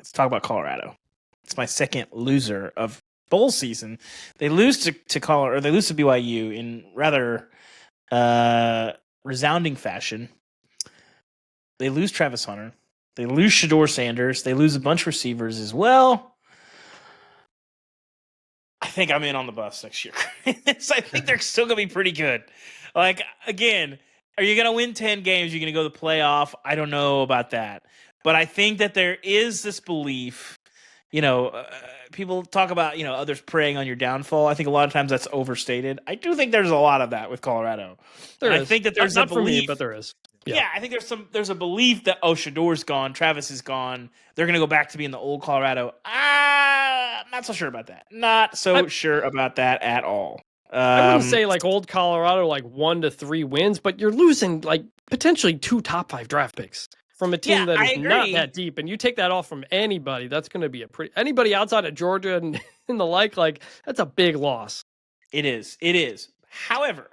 let's talk about Colorado. It's my second loser of bowl season. They lose to Colorado, or they lose to BYU in rather resounding fashion. They lose Travis Hunter. They lose Shedeur Sanders. They lose a bunch of receivers as well. I think I'm in on the bus next year. So I think they're still going to be pretty good. Like, again, are you going to win 10 games? You're going to go to the playoff? I don't know about that. But I think that there is this belief, people talk about, others preying on your downfall. I think a lot of times that's overstated. I do think there's a lot of that with Colorado. I think that there's not a belief. For me, but there is. Yeah, I think there's a belief that, Shedeur's gone, Travis is gone. They're going to go back to being the old Colorado. I'm not so sure about that. Not so sure about that at all. I wouldn't say like old Colorado, like 1 to 3 wins, but you're losing like potentially 2 top 5 draft picks from a team that is not that deep. And you take that off from anybody, that's going to be anybody outside of Georgia and the like that's a big loss. It is. However,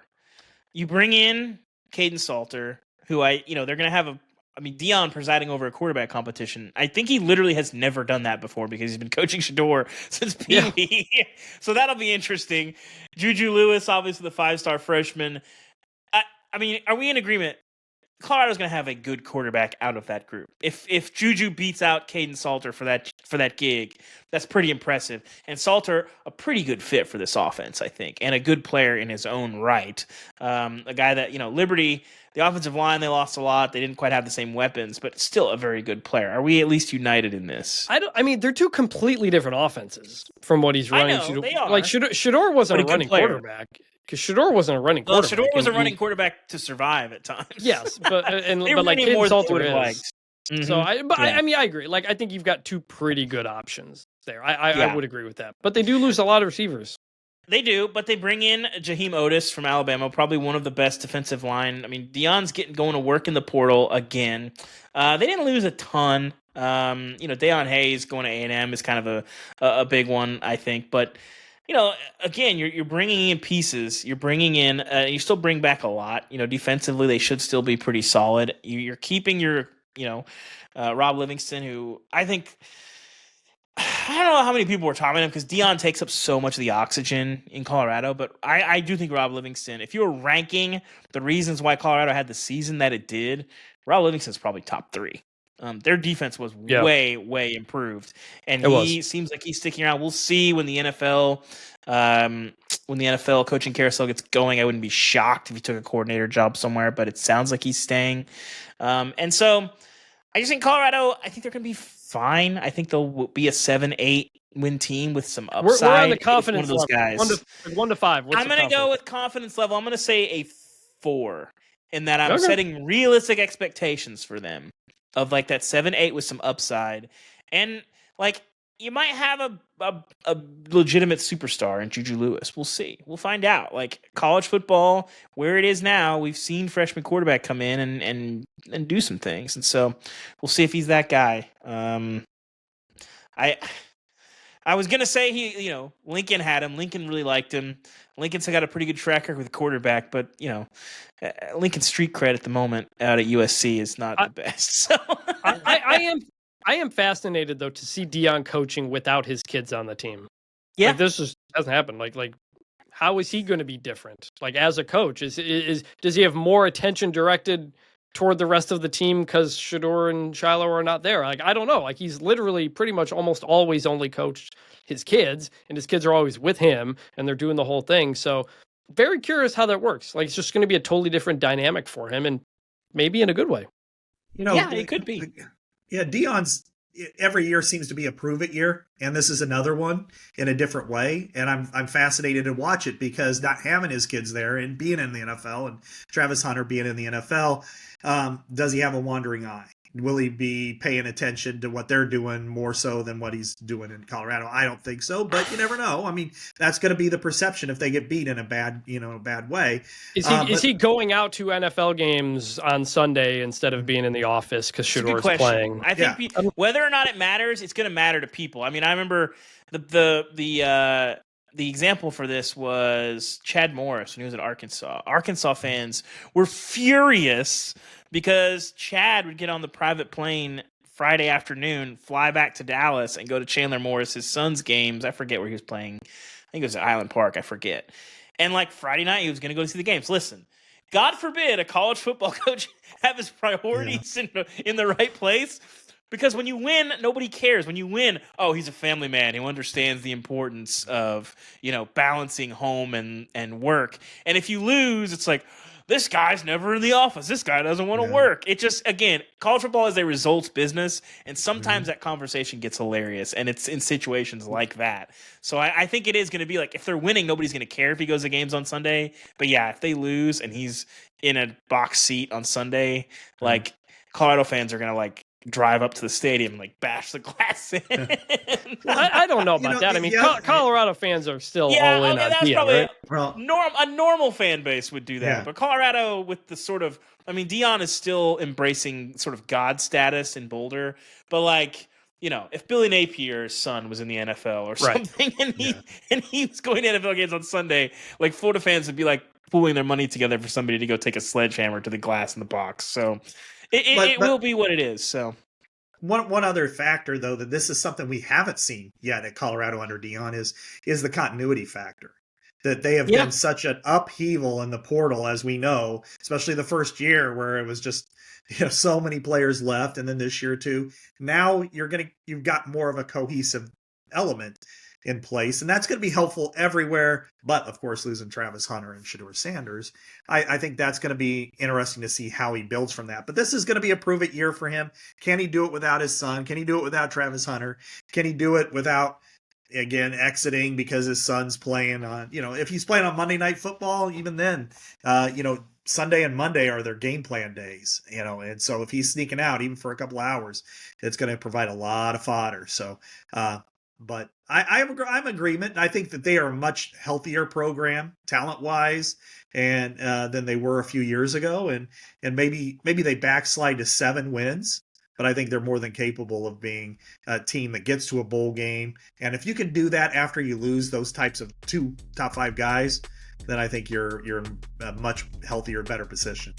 you bring in Caden Salter, who they're going to have Deion presiding over a quarterback competition. I think he literally has never done that before because he's been coaching Shedeur since Pee-wee. Yeah. So that'll be interesting. Juju Lewis, obviously the 5-star freshman. Are we in agreement? Colorado's going to have a good quarterback out of that group. If Juju beats out Caden Salter for that gig, that's pretty impressive. And Salter, a pretty good fit for this offense, I think, and a good player in his own right. A guy that, Liberty, the offensive line, they lost a lot. They didn't quite have the same weapons, but still a very good player. Are we at least united in this? They're two completely different offenses from what he's running. I know, they are. Like Shedeur wasn't a running quarterback. Because Shedeur wasn't a running quarterback. Shedeur was a running quarterback to survive at times. Yes, but like Caden Salter is. Mm-hmm. So I agree. Like I think you've got 2 pretty good options there. I would agree with that. But they do lose a lot of receivers. They do, but they bring in Jaheim Otis from Alabama, probably one of the best defensive line. Deion's going to work in the portal again. They didn't lose a ton. Deion Hayes going to A&M is kind of a big one, I think. But again, you're bringing in pieces. You're bringing in. You still bring back a lot. Defensively, they should still be pretty solid. You're keeping your, Rob Livingston, who I think. I don't know how many people were talking about him because Deion takes up so much of the oxygen in Colorado, but I do think Rob Livingston, if you were ranking the reasons why Colorado had the season that it did, Rob Livingston's probably top 3. Their defense was way, way improved, and seems like he's sticking around. We'll see when the NFL coaching carousel gets going. I wouldn't be shocked if he took a coordinator job somewhere, but it sounds like he's staying. And so I just think Colorado, I think they're going to be fine. I think they'll be a 7-8 win team with some upside. We're on the confidence level. Guys. 1 to 5. I'm going to go with confidence level. I'm going to say a 4 in that I'm setting realistic expectations for them of like that 7-8 with some upside. And like you might have a legitimate superstar in Juju Lewis. We'll see. We'll find out. Like college football, where it is now, we've seen freshman quarterback come in and do some things. And so we'll see if he's that guy. I was going to say Lincoln had him. Lincoln really liked him. Lincoln's got a pretty good track record with quarterback, but Lincoln's street cred at the moment out at USC is not the best. So I am fascinated though to see Deion coaching without his kids on the team. Yeah, like, this just doesn't happen. Like, how is he going to be different? Like as a coach, does he have more attention directed toward the rest of the team because Shedeur and Shiloh are not there? Like I don't know. Like he's literally pretty much almost always only coached his kids, and his kids are always with him, and they're doing the whole thing. So very curious how that works. Like it's just going to be a totally different dynamic for him, and maybe in a good way. It could be. Yeah, Deion's every year seems to be a prove it year, and this is another one in a different way. And I'm fascinated to watch it because not having his kids there and being in the NFL and Travis Hunter being in the NFL, does he have a wandering eye? Will he be paying attention to what they're doing more so than what he's doing in Colorado? I don't think so, but you never know. That's going to be the perception if they get beat in a bad way. Is he going out to NFL games on Sunday instead of being in the office because Shedeur's playing? I think whether or not it matters, it's going to matter to people. I remember the example for this was Chad Morris when he was at Arkansas. Arkansas fans were furious because Chad would get on the private plane Friday afternoon, fly back to Dallas and go to Chandler Morris, his son's games. I forget where he was playing. I think it was at Island Park. I forget. And like Friday night, he was going to go see the games. Listen, God forbid a college football coach have his priorities in the right place. Because when you win, nobody cares. When you win, oh, he's a family man who understands the importance of, balancing home and work. And if you lose, it's like, this guy's never in the office. This guy doesn't want to work. It just, again, college football is a results business. And sometimes that conversation gets hilarious. And it's in situations like that. So I think it is going to be like, if they're winning, nobody's going to care if he goes to games on Sunday. But yeah, if they lose and he's in a box seat on Sunday, like Colorado fans are going to like, drive up to the stadium and like bash the glass in. I don't know about that. I mean, Colorado fans are still all in on Deion, probably right? A normal fan base would do that. Yeah. But Colorado with the sort of, I mean, Deion is still embracing sort of God status in Boulder. But like, if Billy Napier's son was in the NFL or something and he was going to NFL games on Sunday, like Florida fans would be like pooling their money together for somebody to go take a sledgehammer to the glass in the box. So it will be what it is. So one other factor, though, that this is something we haven't seen yet at Colorado under Deion is the continuity factor. That they have been such an upheaval in the portal, as we know, especially the first year where it was just so many players left, and then this year too. Now you've got more of a cohesive element in place, and that's going to be helpful everywhere. But of course, losing Travis Hunter and Shedeur Sanders, I think that's going to be interesting to see how he builds from that. But this is going to be a prove it year for him. Can he do it without his son? Can he do it without Travis Hunter? Can he do it without, again, exiting because his son's playing on, if he's playing on Monday Night Football, even then, Sunday and Monday are their game plan days, and so if he's sneaking out even for a couple of hours, it's going to provide a lot of fodder. So, but I'm in agreement. I think that they are a much healthier program, talent-wise, and than they were a few years ago. And maybe they backslide to 7 wins, but I think they're more than capable of being a team that gets to a bowl game. And if you can do that after you lose those types of 2 top 5 guys, then I think you're in a much healthier, better position.